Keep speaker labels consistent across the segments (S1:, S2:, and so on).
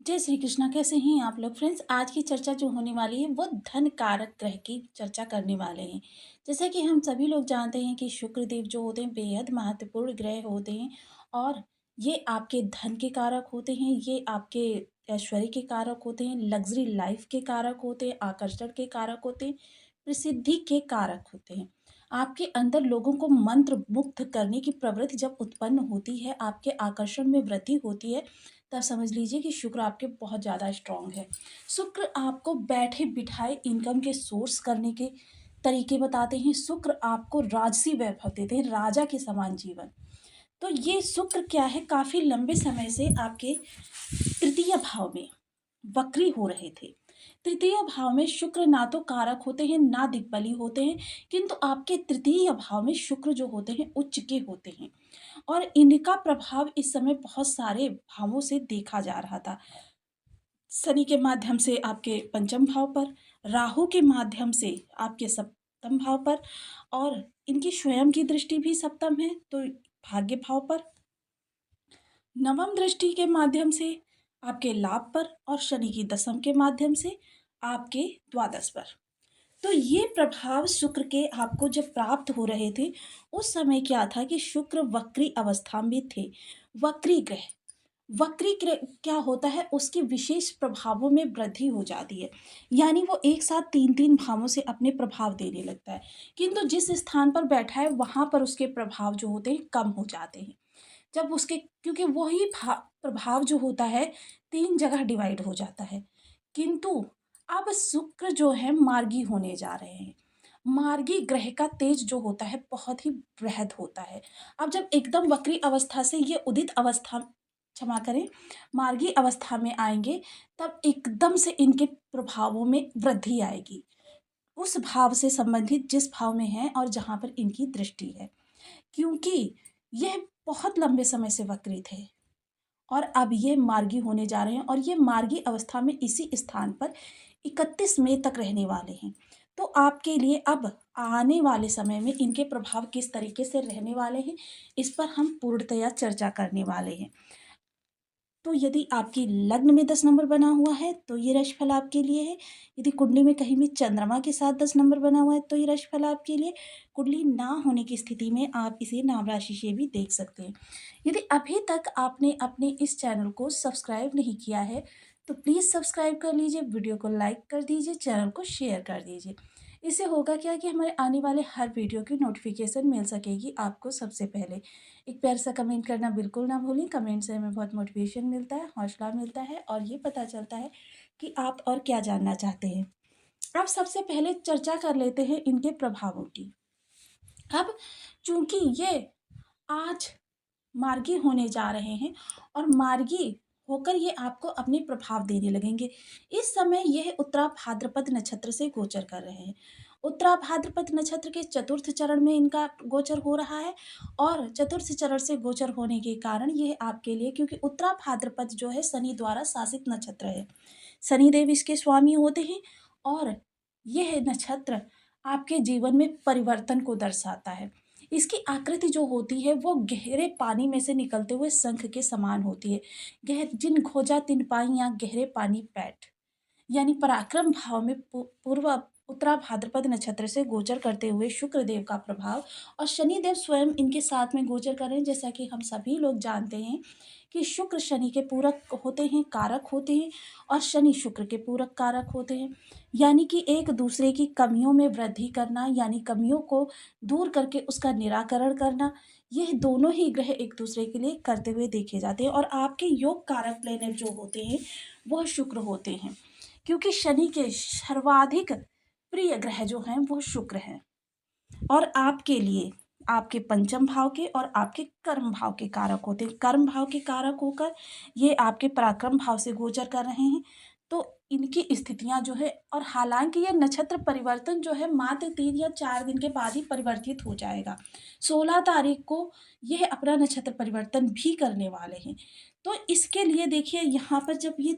S1: जय श्री कृष्णा। कैसे हैं आप लोग फ्रेंड्स? आज की चर्चा जो होने वाली है वो धन कारक ग्रह की चर्चा करने वाले हैं। जैसा कि हम सभी लोग जानते हैं कि शुक्र देव जो होते हैं बेहद महत्वपूर्ण ग्रह होते हैं और ये आपके धन के कारक होते हैं, ये आपके ऐश्वर्य के कारक होते हैं, लग्जरी लाइफ के कारक होते हैं, आकर्षण के कारक होते हैं, प्रसिद्धि के कारक होते हैं। आपके अंदर लोगों को मंत्र मुग्ध करने की प्रवृत्ति जब उत्पन्न होती है, आपके आकर्षण में वृद्धि होती है, तब समझ लीजिए कि शुक्र आपके बहुत ज़्यादा स्ट्रॉन्ग है। शुक्र आपको बैठे-बिठाए इनकम के सोर्स करने के तरीके बताते हैं। शुक्र आपको राजसी वैभव देते हैं, राजा के समान जीवन। तो ये शुक्र क्या है, काफ़ी लंबे समय से आपके तृतीय भाव में वक्री हो रहे थे। तृतीय भाव में शुक्र ना तो कारक होते हैं, ना दिग्बली होते हैं, किंतु आपके तृतीय भाव में शुक्र जो होते हैं उच्च के होते हैं और इनका प्रभाव इस समय बहुत सारे भावों से देखा जा रहा था। शनि के माध्यम से आपके पंचम भाव पर, राहु के माध्यम से आपके सप्तम भाव पर और इनकी स्वयं की दृष्टि भी सप्तम है तो भाग्य भाव पर, नवम दृष्टि के माध्यम से आपके लाभ पर और शनि की दशम के माध्यम से आपके द्वादश पर। तो ये प्रभाव शुक्र के आपको जब प्राप्त हो रहे थे, उस समय क्या था कि शुक्र वक्री अवस्था में थे। वक्री ग्रह, वक्री ग्रह क्या होता है, उसके विशेष प्रभावों में वृद्धि हो जाती है। यानी वो एक साथ 3-3 भावों से अपने प्रभाव देने लगता है। किंतु जिस स्थान पर बैठा है, वहाँ पर उसके प्रभाव जो होते हैं कम हो जाते हैं। जब उसके क्योंकि वही प्रभाव जो होता है 3 जगह डिवाइड हो जाता है। किंतु अब शुक्र जो है मार्गी होने जा रहे हैं। मार्गी ग्रह का तेज जो होता है बहुत ही बृहद होता है। अब जब एकदम वक्री अवस्था से ये उदित अवस्था, क्षमा करें, मार्गी अवस्था में आएँगे, तब एकदम से इनके प्रभावों में वृद्धि आएगी। उस भाव से संबंधित जिस भाव में है और जहाँ पर इनकी दृष्टि है। क्योंकि यह बहुत लंबे समय से वक्री थे और अब ये मार्गी होने जा रहे हैं और ये मार्गी अवस्था में इसी स्थान पर 31 मई तक रहने वाले हैं। तो आपके लिए अब आने वाले समय में इनके प्रभाव किस तरीके से रहने वाले हैं, इस पर हम पूर्णतया चर्चा करने वाले हैं। तो यदि आपकी लग्न में 10 नंबर बना हुआ है तो ये राशिफल आपके लिए है। यदि कुंडली में कहीं भी चंद्रमा के साथ 10 नंबर बना हुआ है तो ये राशिफल आपके लिए। कुंडली ना होने की स्थिति में आप इसे नाम राशि से भी देख सकते हैं। यदि अभी तक आपने अपने इस चैनल को सब्सक्राइब नहीं किया है तो प्लीज़ सब्सक्राइब कर लीजिए, वीडियो को लाइक कर दीजिए, चैनल को शेयर कर दीजिए। इससे होगा क्या कि हमारे आने वाले हर वीडियो की नोटिफिकेशन मिल सकेगी आपको सबसे पहले। एक प्यारा सा कमेंट करना बिल्कुल ना भूलें। कमेंट से हमें बहुत मोटिवेशन मिलता है, हौसला मिलता है और ये पता चलता है कि आप और क्या जानना चाहते हैं। अब सबसे पहले चर्चा कर लेते हैं इनके प्रभावों की। अब चूंकि ये आज मार्गी होने जा रहे हैं और मार्गी होकर ये आपको अपने प्रभाव देने लगेंगे। इस समय यह उत्तरा भाद्रपद नक्षत्र से गोचर कर रहे हैं। उत्तरा भाद्रपद नक्षत्र के चतुर्थ चरण में इनका गोचर हो रहा है और चतुर्थ चरण से गोचर होने के कारण यह आपके लिए, क्योंकि उत्तरा भाद्रपद जो है शनि द्वारा शासित नक्षत्र है, शनिदेव इसके स्वामी होते हैं और यह नक्षत्र आपके जीवन में परिवर्तन को दर्शाता है। इसकी आकृति जो होती है वो गहरे पानी में से निकलते हुए शंख के समान होती है। जिन खोजा तिन पाई या गहरे पानी पैठ, यानी पराक्रम भाव में पूर्व उत्तरा भाद्रपद नक्षत्र से गोचर करते हुए शुक्र देव का प्रभाव और शनि देव स्वयं इनके साथ में गोचर कर रहे हैं। जैसा कि हम सभी लोग जानते हैं कि शुक्र शनि के पूरक होते हैं, कारक होते हैं और शनि शुक्र के पूरक कारक होते हैं। यानी कि एक दूसरे की कमियों में वृद्धि करना, यानी कमियों को दूर करके उसका निराकरण करना, यह दोनों ही ग्रह एक दूसरे के लिए करते हुए देखे जाते हैं। और आपके योग कारक प्लेनेट जो होते हैं वह शुक्र होते हैं, क्योंकि शनि के सर्वाधिक प्रिय ग्रह जो हैं वो शुक्र हैं और आपके लिए आपके पंचम भाव के और आपके कर्म भाव के कारक होते हैं। कर्म भाव के कारक होकर ये आपके पराक्रम भाव से गोचर कर रहे हैं। तो इनकी स्थितियां जो है, और हालांकि यह नक्षत्र परिवर्तन जो है मात्र 3 या 4 दिन के बाद ही परिवर्तित हो जाएगा। 16 तारीख को यह अपना नक्षत्र परिवर्तन भी करने वाले हैं। तो इसके लिए देखिए यहाँ पर जब ये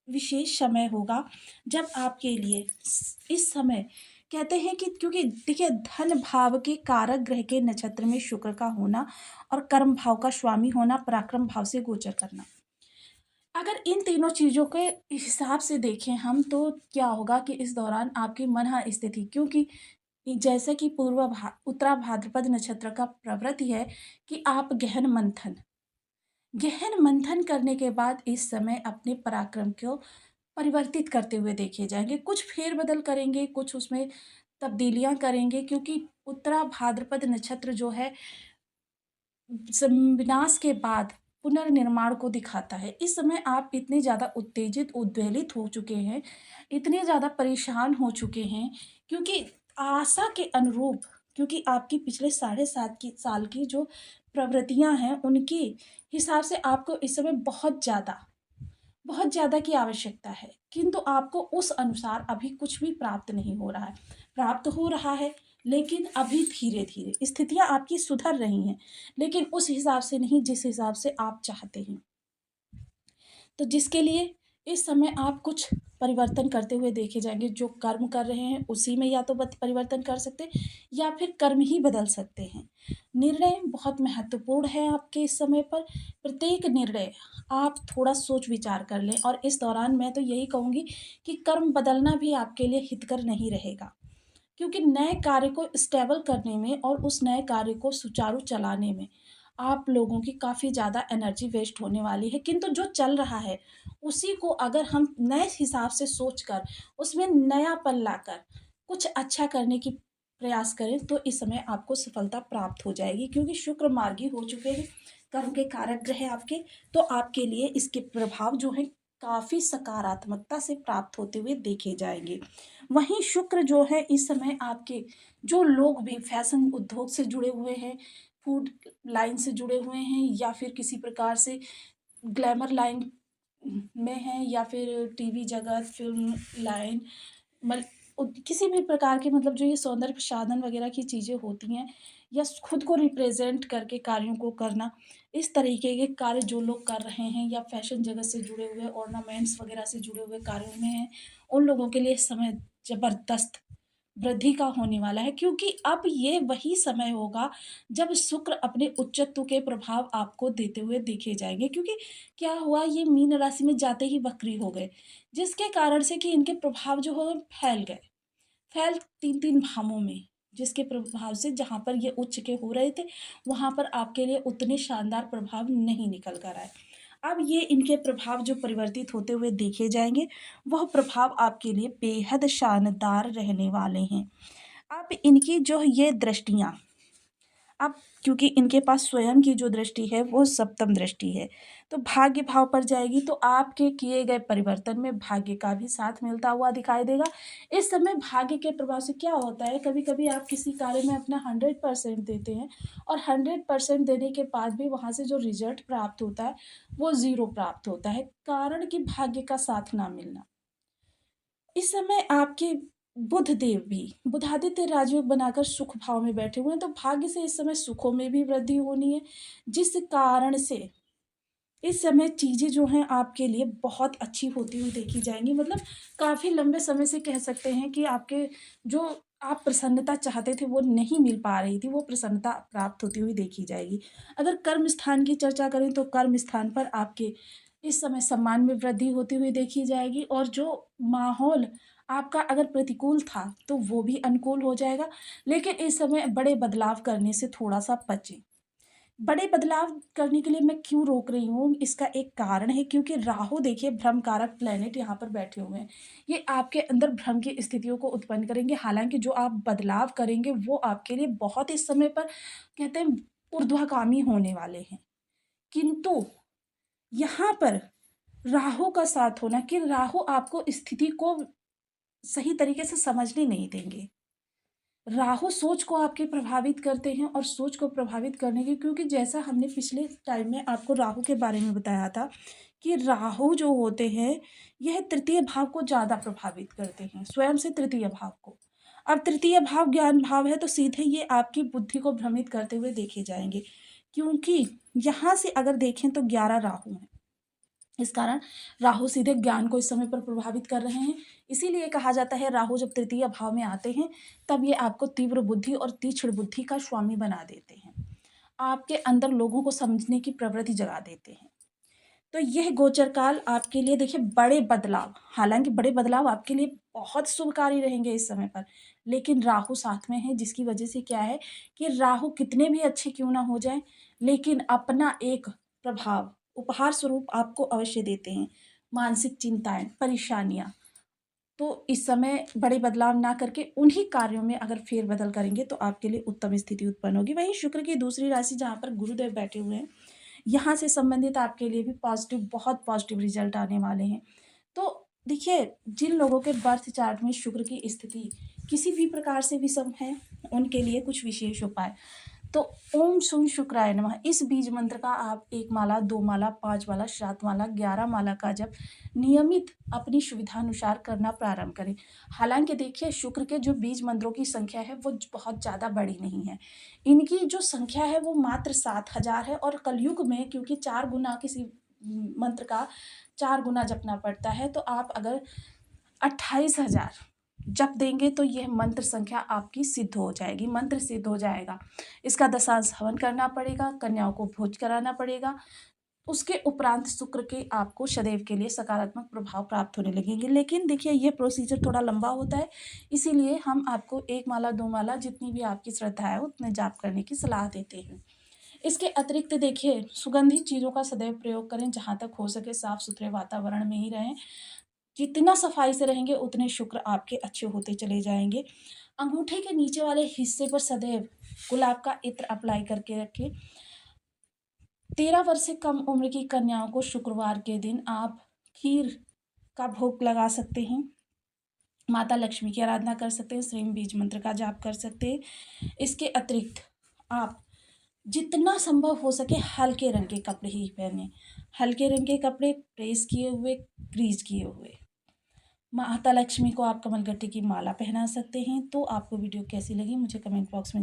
S1: विशेष समय होगा, जब आपके लिए इस समय कहते हैं कि, क्योंकि देखिए धन भाव के कारक ग्रह के नक्षत्र में शुक्र का होना और कर्म भाव का स्वामी होना, पराक्रम भाव से गोचर करना, अगर इन तीनों चीज़ों के हिसाब से देखें हम, तो क्या होगा कि इस दौरान आपकी मनः स्थिति, क्योंकि जैसे कि उत्तरा भाद्रपद नक्षत्र का प्रवृत्ति है कि आप गहन मंथन करने के बाद इस समय अपने पराक्रम को परिवर्तित करते हुए देखे जाएँगे। कुछ फेर-बदल करेंगे, कुछ उसमें तब्दीलियाँ करेंगे, क्योंकि उत्तरा भाद्रपद नक्षत्र जो है विनाश के बाद पुनर्निर्माण को दिखाता है। इस समय आप इतने ज़्यादा उत्तेजित, उद्वेलित हो चुके हैं, इतने ज़्यादा परेशान हो चुके हैं, क्योंकि आशा के अनुरूप, क्योंकि आपकी पिछले साढ़े 7 की साल की जो प्रवृत्तियाँ हैं, उनके हिसाब से आपको इस समय बहुत ज़्यादा की आवश्यकता है, किंतु आपको उस अनुसार अभी कुछ भी प्राप्त नहीं हो रहा है। प्राप्त हो रहा है, लेकिन अभी धीरे-धीरे स्थितियाँ आपकी सुधर रही हैं, लेकिन उस हिसाब से नहीं जिस हिसाब से आप चाहते हैं। तो जिसके लिए इस समय आप कुछ परिवर्तन करते हुए देखे जाएँगे। जो कर्म कर रहे हैं उसी में या तो परिवर्तन कर सकते हैं, या फिर कर्म ही बदल सकते हैं। निर्णय बहुत महत्वपूर्ण है आपके इस समय पर। प्रत्येक निर्णय आप थोड़ा सोच विचार कर लें, और इस दौरान मैं तो यही कहूँगी कि कर्म बदलना भी आपके लिए हितकर नहीं रहेगा। क्योंकि नए कार्य को स्टेबल करने में और उस नए कार्य को सुचारू चलाने में आप लोगों की काफ़ी ज़्यादा एनर्जी वेस्ट होने वाली है। किंतु जो चल रहा है, उसी को अगर हम नए हिसाब से सोचकर, उसमें नयापन लाकर कुछ अच्छा करने की प्रयास करें, तो इस समय आपको सफलता प्राप्त हो जाएगी। क्योंकि शुक्र मार्गी हो चुके हैं, कर्म के कारक ग्रह हैं आपके, तो आपके लिए इसके प्रभाव जो हैं काफ़ी सकारात्मकता से प्राप्त होते हुए देखे जाएँगे। वहीं शुक्र जो है इस समय आपके, जो लोग भी फैशन उद्योग से जुड़े हुए हैं, फूड लाइन से जुड़े हुए हैं, या फिर किसी प्रकार से ग्लैमर लाइन में हैं, या फिर टीवी जगत, फ़िल्म लाइन, मल किसी भी प्रकार के, मतलब जो ये सौंदर्य प्रसाधन वगैरह की चीज़ें होती हैं, या खुद को रिप्रेज़ेंट करके कार्यों को करना, इस तरीके के कार्य जो लोग कर रहे हैं, या फ़ैशन जगत से जुड़े हुए, ऑर्नामेंट्स वगैरह से जुड़े हुए कार्यों में हैं, उन लोगों के लिए इस समय ज़बरदस्त वृद्धि का होने वाला है। क्योंकि अब ये वही समय होगा जब शुक्र अपने उच्चत्व के प्रभाव आपको देते हुए देखे जाएँगे। क्योंकि क्या हुआ, ये मीन राशि में जाते ही वक्री हो गए, जिसके कारण से कि इनके प्रभाव जो हो फैल गए। 3-3 भावों में, जिसके प्रभाव से जहाँ पर ये उच्च के हो रहे थे, वहाँ पर आपके लिए उतने शानदार प्रभाव नहीं निकल कर आए। अब ये इनके प्रभाव जो परिवर्तित होते हुए देखे जाएँगे, वह प्रभाव आपके लिए बेहद शानदार रहने वाले हैं। अब इनकी जो ये दृष्टियाँ, अब क्योंकि इनके पास स्वयं की जो दृष्टि है वो सप्तम दृष्टि है, तो भाग्य भाव पर जाएगी, तो आपके किए गए परिवर्तन में भाग्य का भी साथ मिलता हुआ दिखाई देगा। इस समय भाग्य के प्रभाव से क्या होता है, कभी-कभी आप किसी कार्य में अपना 100% देते हैं, और 100% देने के बाद भी वहाँ से जो रिज़ल्ट प्राप्त होता है, वो ज़ीरो प्राप्त होता है, कारण कि भाग्य का साथ ना मिलना। इस समय आपके बुध देव भी बुधादित्य राजयोग बनाकर सुख भाव में बैठे हुए हैं, तो भाग्य से इस समय सुखों में भी वृद्धि होनी है, जिस कारण से इस समय चीज़ें जो हैं आपके लिए बहुत अच्छी होती हुई देखी जाएँगी। मतलब काफ़ी लंबे समय से कह सकते हैं कि आपके जो आप प्रसन्नता चाहते थे वो नहीं मिल पा रही थी, वो प्रसन्नता प्राप्त होती हुई देखी जाएगी। अगर कर्म स्थान की चर्चा करें, तो कर्म स्थान पर आपके इस समय सम्मान में वृद्धि होती हुई देखी जाएगी, और जो माहौल आपका अगर प्रतिकूल था, तो वो भी अनुकूल हो जाएगा। लेकिन इस समय बड़े बदलाव करने से थोड़ा-सा बचें। बड़े बदलाव करने के लिए मैं क्यों रोक रही हूँ, इसका एक कारण है, क्योंकि राहु देखिए भ्रम कारक प्लैनेट यहाँ पर बैठे हुए हैं। ये आपके अंदर भ्रम की स्थितियों को उत्पन्न करेंगे, हालाँकि जो आप बदलाव करेंगे वो आपके लिए बहुत इस समय पर कहते हैं ऊर्ध्वगामी होने वाले हैं। किंतु यहाँ पर राहु का साथ होना, कि राहु आपको स्थिति को सही तरीके से समझने नहीं देंगे। राहु सोच को आपकी प्रभावित करते हैं, और सोच को प्रभावित करने के, क्योंकि जैसा हमने पिछले टाइम में आपको राहु के बारे में बताया था कि राहु जो होते हैं, यह तृतीय भाव को ज़्यादा प्रभावित करते हैं, स्वयं से तृतीय भाव को। अब तृतीय भाव ज्ञान भाव है, तो सीधे ये आपकी बुद्धि को भ्रमित करते हुए देखे जाएँगे। क्योंकि यहाँ से अगर देखें तो 11 राहु हैं। इस कारण राहु सीधे ज्ञान को इस समय पर प्रभावित कर रहे हैं। इसीलिए कहा जाता है राहु जब तृतीय भाव में आते हैं, तब ये आपको तीव्र बुद्धि और तीक्ष्ण बुद्धि का स्वामी बना देते हैं। आपके अंदर लोगों को समझने की प्रवृत्ति जगा देते हैं। तो यह गोचर काल आपके लिए देखिए बड़े बदलाव, हालाँकि बड़े बदलाव आपके लिए बहुत शुभकारी रहेंगे इस समय पर, लेकिन राहु साथ में है जिसकी वजह से क्या है कि राहु कितने भी अच्छे क्यों ना हो जाएँ, लेकिन अपना एक प्रभाव उपहार स्वरूप आपको अवश्य देते हैं। मानसिक चिंताएँ, परेशानियाँ, तो इस समय बड़े बदलाव ना करके उन्हीं कार्यों में अगर फेर-बदल करेंगे तो आपके लिए उत्तम स्थिति उत्पन्न होगी। वहीं शुक्र की दूसरी राशि जहाँ पर गुरुदेव बैठे हुए हैं, यहाँ से संबंधित आपके लिए भी पॉज़िटिव बहुत पॉज़िटिव रिज़ल्ट आने वाले हैं। तो देखिए, जिन लोगों के बर्थ चार्ट में शुक्र की स्थिति किसी भी प्रकार से विषम है, उनके लिए कुछ विशेष उपाय। तो ओम शूं शुक्राय नमः इस बीज मंत्र का आप 1 माला, 2 माला, 5 माला, 7 माला, 11 माला का जप नियमित अपनी सुविधानुसार करना प्रारंभ करें। हालाँकि देखिए शुक्र के जो बीज मंत्रों की संख्या है वो बहुत ज़्यादा बड़ी नहीं है। इनकी जो संख्या है वो मात्र 7000 है और कलयुग में क्योंकि 4 गुना किसी मंत्र का 4 गुना जपना पड़ता है, तो आप अगर 28,000 जप देंगे तो यह मंत्र संख्या आपकी सिद्ध हो जाएगी, मंत्र सिद्ध हो जाएगा। इसका दशांश हवन करना पड़ेगा, कन्याओं को भोज कराना पड़ेगा। उसके उपरांत शुक्र के आपको सदैव के लिए सकारात्मक प्रभाव प्राप्त होने लगेंगे। लेकिन देखिए ये प्रोसीजर थोड़ा लंबा होता है, इसीलिए हम आपको 1 माला, 2 माला जितनी भी आपकी श्रद्धा है उतने जाप करने की सलाह देते हैं। इसके अतिरिक्त देखिए सुगंधित चीज़ों का सदैव प्रयोग करें, जहाँ तक हो सके साफ-सुथरे वातावरण में ही रहें। जितना सफाई से रहेंगे उतने शुक्र आपके अच्छे होते चले जाएँगे। अंगूठे के नीचे वाले हिस्से पर सदैव गुलाब का इत्र अप्लाई करके रखें। 13 वर्ष से कम उम्र की कन्याओं को शुक्रवार के दिन आप खीर का भोग लगा सकते हैं। माता लक्ष्मी की आराधना कर सकते हैं, श्रीम बीज मंत्र का जाप कर सकते हैं। इसके अतिरिक्त आप जितना संभव हो सके हल्के रंग के कपड़े ही पहनें। हल्के रंग के कपड़े प्रेस किए हुए, क्रीज किए हुए। माता लक्ष्मी को आप कमलगट्टे की माला पहना सकते हैं। तो आपको वीडियो कैसी लगी मुझे कमेंट बॉक्स में